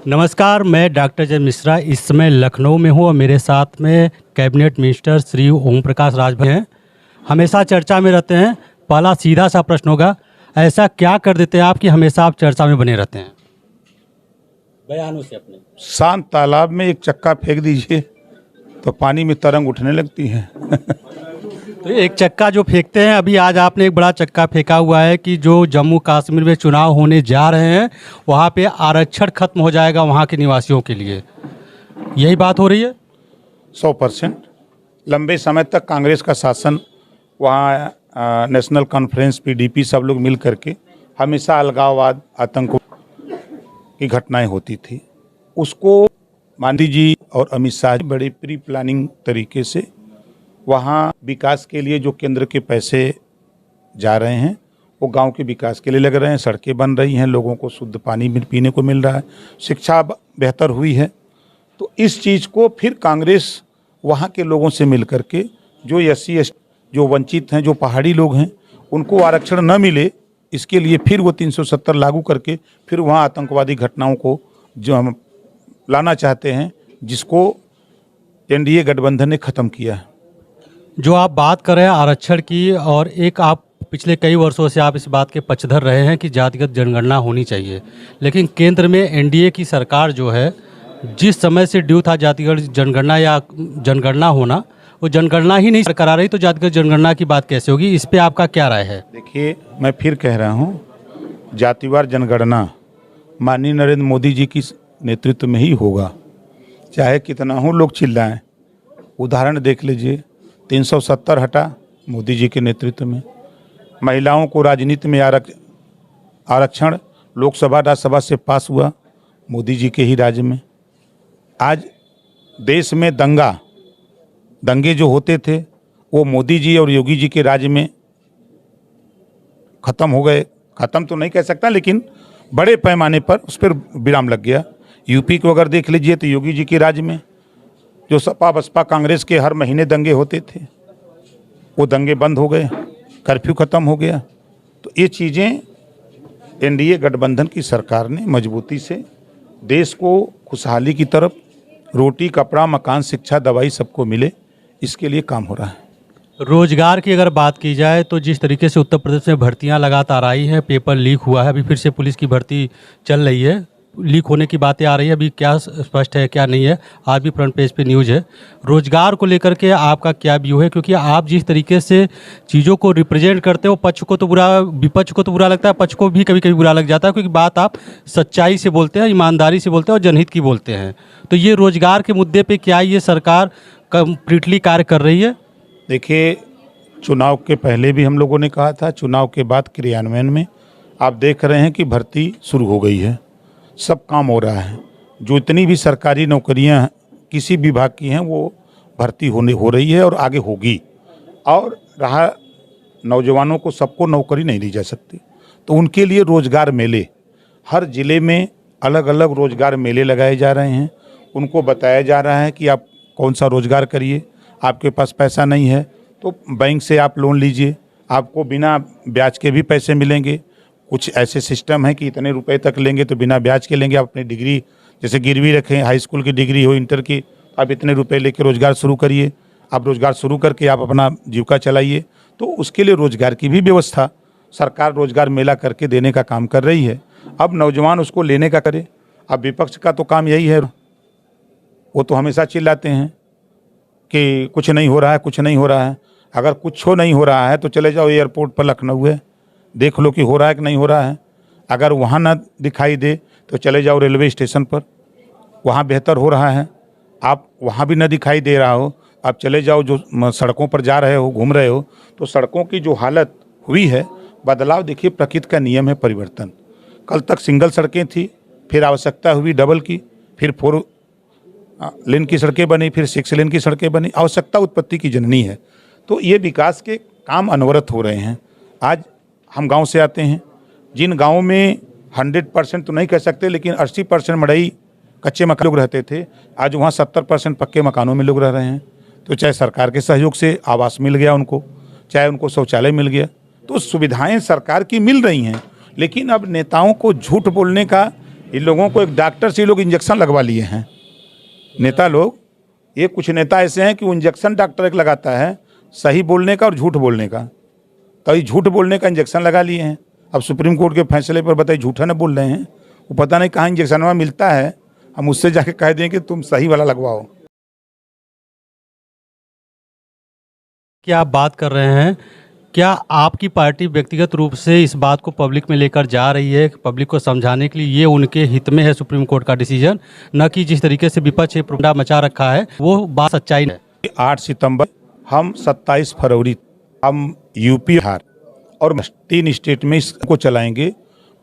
नमस्कार, मैं डॉक्टर जय मिश्रा इस समय लखनऊ में हूँ और मेरे साथ में कैबिनेट मिनिस्टर श्री ओम प्रकाश राजभर हैं। हमेशा चर्चा में रहते हैं। पहला सीधा सा प्रश्न होगा, ऐसा क्या कर देते हैं आप कि हमेशा आप चर्चा में बने रहते हैं? बयानों से अपने। शांत तालाब में एक चक्का फेंक दीजिए तो पानी में तरंग उठने लगती है। तो एक चक्का जो फेंकते हैं, अभी आज आपने एक बड़ा चक्का फेंका हुआ है कि जो जम्मू कश्मीर में चुनाव होने जा रहे हैं वहाँ पे आरक्षण खत्म हो जाएगा वहाँ के निवासियों के लिए, यही बात हो रही है? 100%। लंबे समय तक कांग्रेस का शासन वहाँ नेशनल कॉन्फ्रेंस पीडीपी सब लोग मिल करके हमेशा अलगाववाद आतंक की घटनाएं होती थी। उसको गांधी जी और अमित शाह बड़े प्री प्लानिंग तरीके से वहाँ विकास के लिए जो केंद्र के पैसे जा रहे हैं वो गांव के विकास के लिए लग रहे हैं। सड़कें बन रही हैं, लोगों को शुद्ध पानी पीने को मिल रहा है, शिक्षा बेहतर हुई है। तो इस चीज़ को फिर कांग्रेस वहाँ के लोगों से मिल करके जो SC ST जो वंचित हैं, जो पहाड़ी लोग हैं, उनको आरक्षण न मिले, इसके लिए फिर वो 370 लागू करके फिर वहाँ आतंकवादी घटनाओं को जो हम लाना चाहते हैं, जिसको NDA गठबंधन ने ख़त्म किया है। जो आप बात कर रहे हैं आरक्षण की, और एक आप पिछले कई वर्षों से आप इस बात के पक्षधर रहे हैं कि जातिगत जनगणना होनी चाहिए, लेकिन केंद्र में NDA की सरकार जो है, जिस समय से ड्यू था जातिगत जनगणना या जनगणना होना, वो जनगणना ही नहीं करा रही, तो जातिगत जनगणना की बात कैसे होगी? इस पे आपका क्या राय है? देखिए, मैं फिर कह रहा हूँ, जातिवार जनगणना माननीय नरेंद्र मोदी जी की नेतृत्व में ही होगा, चाहे कितना हो लोग चिल्लाएं। उदाहरण देख लीजिए, 370 हटा मोदी जी के नेतृत्व में। महिलाओं को राजनीति में आरक्षण लोकसभा राज्यसभा से पास हुआ मोदी जी के ही राज्य में। आज देश में दंगे जो होते थे वो मोदी जी और योगी जी के राज्य में ख़त्म हो गए। ख़त्म तो नहीं कह सकता, लेकिन बड़े पैमाने पर उस पर विराम लग गया। यूपी को अगर देख लीजिए तो योगी जी के राज्य में जो सपा बसपा कांग्रेस के हर महीने दंगे होते थे, वो दंगे बंद हो गए, कर्फ्यू ख़त्म हो गया। तो ये चीज़ें NDA गठबंधन की सरकार ने मजबूती से देश को खुशहाली की तरफ, रोटी कपड़ा मकान शिक्षा दवाई सबको मिले, इसके लिए काम हो रहा है। रोजगार की अगर बात की जाए तो जिस तरीके से उत्तर प्रदेश में भर्तियां लगातार आई हैं, पेपर लीक हुआ है, अभी फिर से पुलिस की भर्ती चल रही है, लीक होने की बातें आ रही है, अभी क्या स्पष्ट है क्या नहीं है, आज भी फ्रंट पेज पे न्यूज़ है। रोजगार को लेकर के आपका क्या व्यू है? क्योंकि आप जिस तरीके से चीज़ों को रिप्रेजेंट करते हो, पक्ष को तो बुरा, विपक्ष को तो बुरा लगता है, पक्ष को भी कभी कभी बुरा लग जाता है, क्योंकि बात आप सच्चाई से बोलते हैं, ईमानदारी से बोलते हैं और जनहित की बोलते हैं। तो ये रोजगार के मुद्दे पर क्या ये सरकार कम्प्लीटली कार्य कर रही है? देखिए, चुनाव के पहले भी हम लोगों ने कहा था, चुनाव के बाद क्रियान्वयन में आप देख रहे हैं कि भर्ती शुरू हो गई है, सब काम हो रहा है। जो इतनी भी सरकारी नौकरियां किसी विभाग की हैं वो भर्ती हो रही है और आगे होगी। और रहा नौजवानों को, सबको नौकरी नहीं दी जा सकती, तो उनके लिए रोजगार मेले, हर ज़िले में अलग अलग रोजगार मेले लगाए जा रहे हैं। उनको बताया जा रहा है कि आप कौन सा रोजगार करिए, आपके पास पैसा नहीं है तो बैंक से आप लोन लीजिए, आपको बिना ब्याज के भी पैसे मिलेंगे। कुछ ऐसे सिस्टम है कि इतने रुपए तक लेंगे तो बिना ब्याज के लेंगे। आप अपनी डिग्री जैसे गिरवी रखें, हाई स्कूल की डिग्री हो, इंटर की, आप इतने रुपए लेके रोज़गार शुरू करिए। आप रोज़गार शुरू करके आप अपना जीविका चलाइए। तो उसके लिए रोज़गार की भी व्यवस्था सरकार रोज़गार मेला करके देने का काम कर रही है। अब नौजवान उसको लेने का करे। अब विपक्ष का तो काम यही है, वो तो हमेशा चिल्लाते हैं कि कुछ नहीं हो रहा है, कुछ नहीं हो रहा है। अगर कुछ नहीं हो रहा है तो चले जाओ एयरपोर्ट पर, लखनऊ है, देख लो कि हो रहा है कि नहीं हो रहा है। अगर वहाँ ना दिखाई दे तो चले जाओ रेलवे स्टेशन पर, वहाँ बेहतर हो रहा है। आप वहाँ भी ना दिखाई दे रहा हो, आप चले जाओ जो सड़कों पर जा रहे हो, घूम रहे हो, तो सड़कों की जो हालत हुई है, बदलाव देखिए, प्रकृति का नियम है परिवर्तन। कल तक सिंगल सड़कें थी, फिर आवश्यकता हुई डबल की, फिर 4 लेन की सड़कें बनी, फिर 6 लेन की सड़कें बनी। आवश्यकता उत्पत्ति की जननी है। तो ये विकास के काम अनवरत हो रहे हैं। आज हम गांव से आते हैं, जिन गांवों में 100% तो नहीं कह सकते, लेकिन 80% मड़ई कच्चे मकान लोग रहते थे, आज वहाँ 70% पक्के मकानों में लोग रह रहे हैं। तो चाहे सरकार के सहयोग से आवास मिल गया उनको, चाहे उनको शौचालय मिल गया, तो सुविधाएं सरकार की मिल रही हैं। लेकिन अब नेताओं को झूठ बोलने का इन लोगों को एक डॉक्टर से ये लोग इंजेक्शन लगवा लिए हैं नेता लोग। ये कुछ नेता ऐसे हैं कि वो इंजेक्शन डॉक्टर एक लगाता है सही बोलने का और झूठ बोलने का, तो ये झूठ बोलने का इंजेक्शन लगा लिए हैं। अब सुप्रीम कोर्ट के फैसले पर बताइए झूठा न बोल रहे हैं, वो पता नहीं कहाँ इंजेक्शन वहाँ मिलता है, हम उससे जाके कह दें कि तुम सही वाला लगवाओ। क्या आप बात कर रहे हैं, क्या आपकी पार्टी व्यक्तिगत रूप से इस बात को पब्लिक में लेकर जा रही है, पब्लिक को समझाने के लिए ये उनके हित में है सुप्रीम कोर्ट का डिसीजन, न कि जिस तरीके से विपक्ष प्रोपगेंडा मचा रखा है वो बात सच्चाई है? 8 सितंबर हम 27 फरवरी हम यूपी, बिहार और 3 स्टेट में इसको चलाएंगे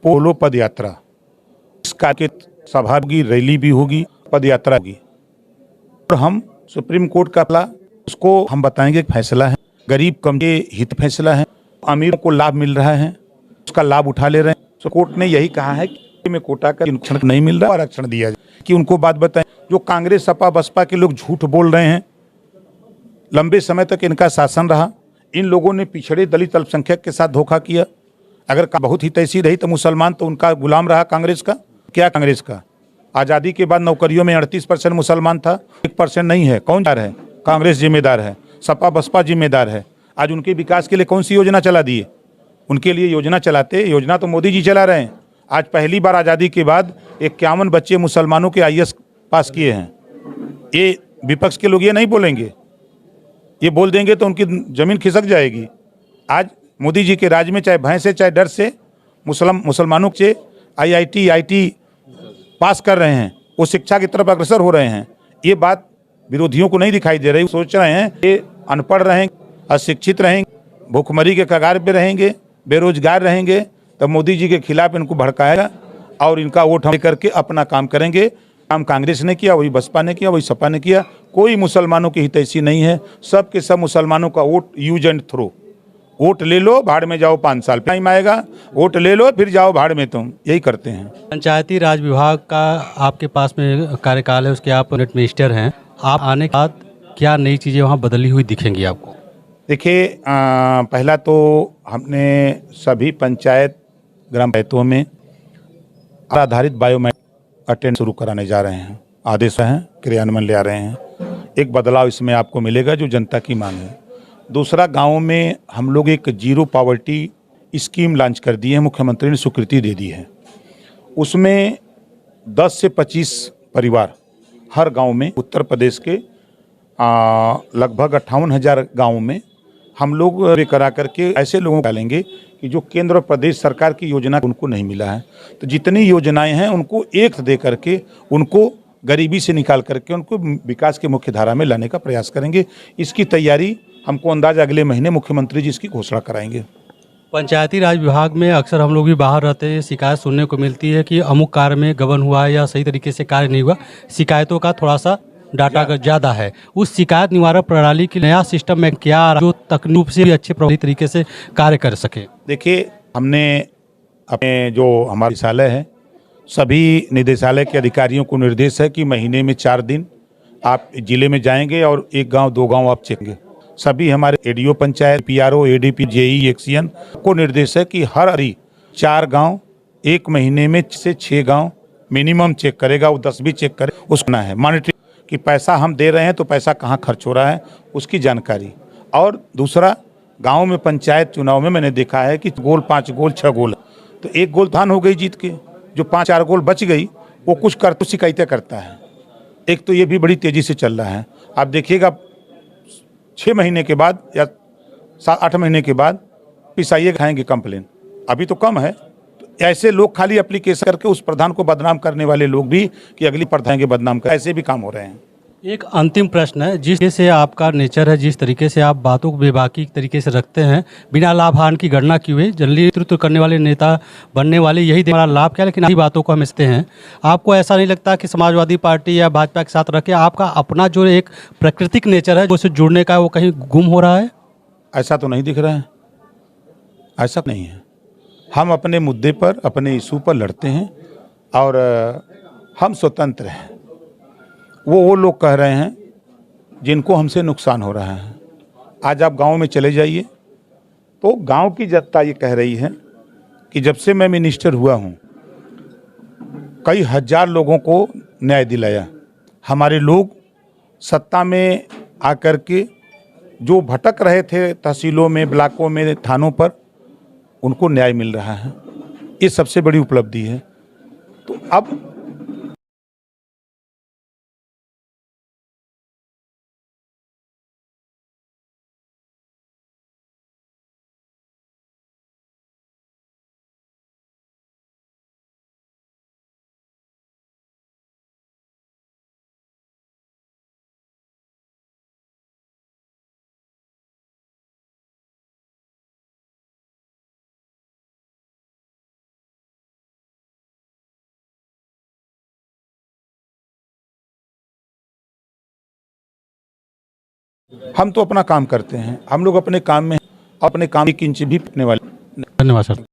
पोलो पद यात्रा। इसका के सभा होगी, रैली भी होगी, पद यात्रा होगी और हम सुप्रीम कोर्ट का फैसला उसको हम बताएंगे फैसला है, गरीब कम के हित फैसला है, अमीरों को लाभ मिल रहा है उसका लाभ उठा ले रहे हैं। तो कोर्ट ने यही कहा है कि में कोटा का आरक्षण नहीं मिल रहा, आरक्षण दिया जाए। कि उनको बात बताएं, जो कांग्रेस सपा बसपा के लोग झूठ बोल रहे हैं, लंबे समय तक इनका शासन रहा, इन लोगों ने पिछड़े दलित अल्पसंख्यक के साथ धोखा किया। अगर बहुत ही तैसी रही तो मुसलमान तो उनका गुलाम रहा कांग्रेस का। क्या कांग्रेस का आज़ादी के बाद नौकरियों में 38% मुसलमान था, 1% नहीं है। कौन जिम्मेदार है? कांग्रेस जिम्मेदार है, सपा बसपा जिम्मेदार है। आज उनके विकास के लिए कौन सी योजना चला दिए? उनके लिए योजना चलाते, योजना तो मोदी जी चला रहे हैं। आज पहली बार आज़ादी के बाद 51 बच्चे मुसलमानों के IAS पास किए हैं। ये विपक्ष के लोग ये नहीं बोलेंगे, ये बोल देंगे तो उनकी ज़मीन खिसक जाएगी। आज मोदी जी के राज में चाहे भय से चाहे डर से मुसलमानों के IIT IT पास कर रहे हैं, वो शिक्षा की तरफ अग्रसर हो रहे हैं। ये बात विरोधियों को नहीं दिखाई दे रही। सोच रहे हैं कि अनपढ़ रहेंगे, अशिक्षित रहेंगे, भूखमरी के कगार पे रहेंगे, बेरोजगार रहेंगे, तब मोदी जी के खिलाफ इनको भड़काएगा और इनका वोट हम करके अपना काम करेंगे। काम कांग्रेस ने किया, वही बसपा ने किया, वही सपा ने किया। कोई मुसलमानों की हितैषी नहीं है। सब के सब मुसलमानों का vote use and throw. Vote ले लो, भाड़ में जाओ, 5 साल टाइम आएगा, वोट ले लो फिर जाओ भाड़ में। तुम यही करते हैं। पंचायती राज विभाग का आपके पास में कार्यकाल है, उसके आप यूनिट मिनिस्टर हैं। आप आने के बाद क्या नई चीज़ें वहाँ बदली हुई दिखेंगी आपको? देखिए, पहला तो हमने सभी पंचायत ग्राम पंचायतों में आधारित बायोमेट्रिक अटेंड शुरू कराने जा रहे हैं। आदेश हैं, क्रियान्वयन ले आ रहे हैं। एक बदलाव इसमें आपको मिलेगा जो जनता की मांग है। दूसरा, गाँव में हम लोग एक जीरो पॉवर्टी स्कीम लॉन्च कर दी है, मुख्यमंत्री ने स्वीकृति दे दी है। उसमें 10 से 25 परिवार हर गांव में, उत्तर प्रदेश के लगभग 58,000 गाँव में हम लोग करा करके ऐसे लोगों को डालेंगे कि जो केंद्र और प्रदेश सरकार की योजना उनको नहीं मिला है। तो जितनी योजनाएं हैं उनको एक दे करके, उनको गरीबी से निकाल करके उनको विकास के मुख्य धारा में लाने का प्रयास करेंगे। इसकी तैयारी हमको अंदाजा अगले महीने मुख्यमंत्री जी इसकी घोषणा कराएंगे। पंचायती राज विभाग में अक्सर हम लोग भी बाहर रहते हैं, शिकायत सुनने को मिलती है कि अमुक कार्य में गबन हुआ है या सही तरीके से कार्य नहीं हुआ। शिकायतों का थोड़ा सा डाटा ज़्यादा है। उस शिकायत निवारण प्रणाली की नया सिस्टम में क्या जो तकनीक से भी अच्छे प्रभावी तरीके से कार्य कर सके? देखिए, हमने अपने जो हमारा निदेशालय है, सभी निदेशालय के अधिकारियों को निर्देश है कि महीने में 4 दिन आप जिले में जाएंगे और 1 गाँव 2 गाँव आप चेकेंगे। सभी हमारे ADO panchayat, PRO, ADP, JE, एक्सियन को निर्देश है कि हर 4 गांव 1 महीने में से 6 गांव मिनिमम चेक करेगा, वो 10 भी चेक करे। उसको ना है मॉनिटरिंग कि पैसा हम दे रहे हैं तो पैसा कहाँ खर्च हो रहा है, उसकी जानकारी। और दूसरा, गांव में पंचायत चुनाव में मैंने देखा है कि 5 गोल 6 गोल, तो 1 गोल धान हो गई जीत के, जो 5-4 गोल बच गई वो कुछ कर तो शिकायतें करता है। एक तो ये भी बड़ी तेज़ी से चल रहा है। आप देखिएगा 6 महीने के बाद या 7-8 महीने के बाद पिसाइए खाएंगे कंप्लेन। अभी तो कम है। तो ऐसे लोग खाली एप्लीकेशन करके उस प्रधान को बदनाम करने वाले लोग भी कि अगली प्रधान के बदनाम कर, ऐसे भी काम हो रहे हैं। एक अंतिम प्रश्न है, जिस तरीके से आपका नेचर है, जिस तरीके से आप बातों को बेबाकी तरीके से रखते हैं, बिना लाभ हानि की गणना किए हुए जनरली नेतृत्व करने वाले नेता बनने वाले यही हमारा लाभ क्या है, लेकिन ऐसी बातों को हम समझते हैं। आपको ऐसा नहीं लगता कि समाजवादी पार्टी या भाजपा के साथ रह के आपका अपना जो एक प्राकृतिक नेचर है, उससे जुड़ने का वो कहीं गुम हो रहा है? ऐसा तो नहीं दिख रहा है, ऐसा नहीं है। हम अपने मुद्दे पर, अपने इशू पर लड़ते हैं और हम स्वतंत्र हैं। वो लोग कह रहे हैं जिनको हमसे नुकसान हो रहा है। आज आप गांव में चले जाइए तो गांव की जनता ये कह रही है कि जब से मैं मिनिस्टर हुआ हूं कई हजार लोगों को न्याय दिलाया। हमारे लोग सत्ता में आकर के जो भटक रहे थे तहसीलों में, ब्लॉकों में, थानों पर, उनको न्याय मिल रहा है। ये सबसे बड़ी उपलब्धि है। तो अब हम तो अपना काम करते हैं, हम लोग अपने काम में अपने काम की इंच भी पकने वाले। धन्यवाद सर।